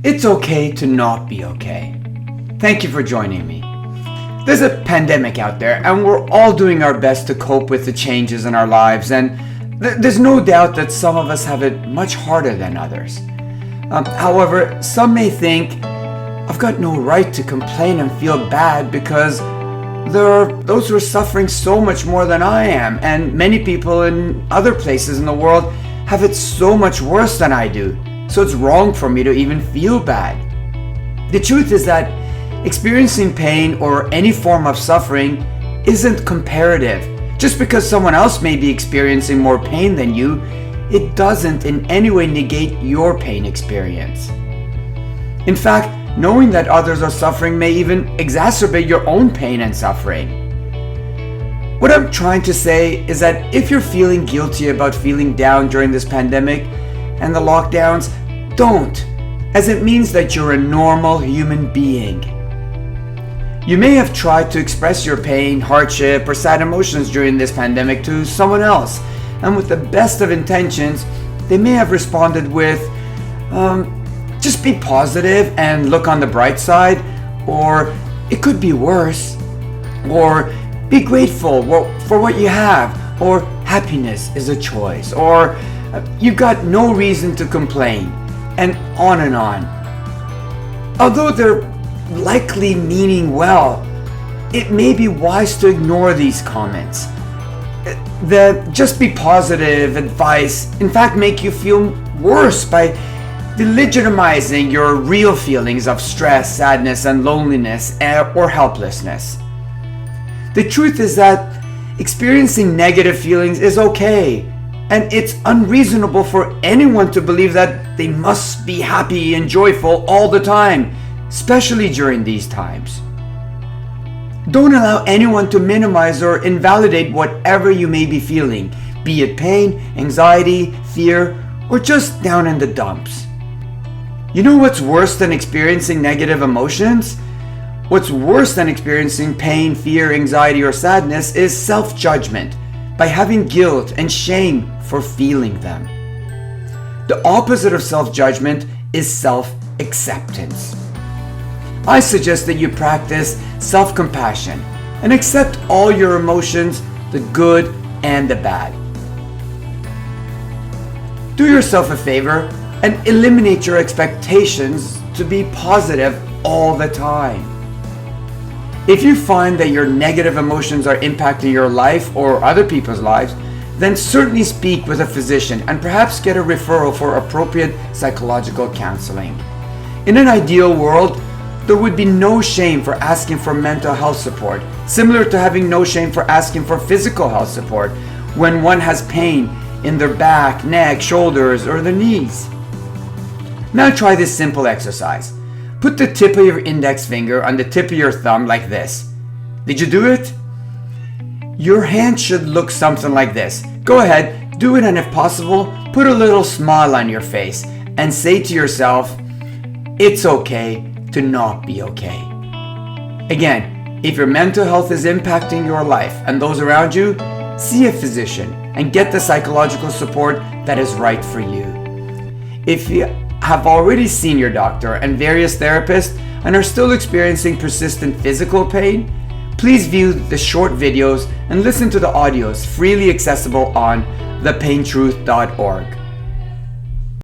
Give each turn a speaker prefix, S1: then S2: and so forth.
S1: It's okay to not be okay. Thank you for joining me. There's a pandemic out there, and we're all doing our best to cope with the changes in our lives, and there's no doubt that some of us have it much harder than others. However, some may think, I've got no right to complain and feel bad because there are those who are suffering so much more than I am, and many people in other places in the world have it so much worse than I do, so it's wrong for me to even feel bad. The truth is that experiencing pain or any form of suffering isn't comparative. Just because someone else may be experiencing more pain than you, it doesn't in any way negate your pain experience. In fact, knowing that others are suffering may even exacerbate your own pain and suffering. What I'm trying to say is that if you're feeling guilty about feeling down during this pandemic and the lockdowns, don't, as it means that you're a normal human being. You may have tried to express your pain, hardship, or sad emotions during this pandemic to someone else, and with the best of intentions, they may have responded with, just be positive and look on the bright side, or it could be worse, or be grateful for what you have, or happiness is a choice, or you've got no reason to complain, and on and on. Although they're likely meaning well, it may be wise to ignore these comments. The just be positive advice in fact make you feel worse by delegitimizing your real feelings of stress, sadness, and loneliness or helplessness. The truth is that experiencing negative feelings is okay, and it's unreasonable for anyone to believe that they must be happy and joyful all the time, especially during these times. Don't allow anyone to minimize or invalidate whatever you may be feeling, be it pain, anxiety, fear, or just down in the dumps. You know what's worse than experiencing negative emotions? What's worse than experiencing pain, fear, anxiety, or sadness is self-judgment, by having guilt and shame for feeling them. The opposite of self-judgment is self-acceptance. I suggest that you practice self-compassion and accept all your emotions, the good and the bad. Do yourself a favor and eliminate your expectations to be positive all the time. If you find that your negative emotions are impacting your life or other people's lives, then certainly speak with a physician and perhaps get a referral for appropriate psychological counseling. In an ideal world, there would be no shame for asking for mental health support, similar to having no shame for asking for physical health support when one has pain in their back, neck, shoulders, or their knees. Now try this simple exercise. Put the tip of your index finger on the tip of your thumb like this. Did you do it? Your hand should look something like this. Go ahead, do it, and if possible, put a little smile on your face and say to yourself, it's okay to not be okay. Again, if your mental health is impacting your life and those around you, see a physician and get the psychological support that is right for you. If you have already seen your doctor and various therapists and are still experiencing persistent physical pain, please view the short videos and listen to the audios freely accessible on thepaintruth.org.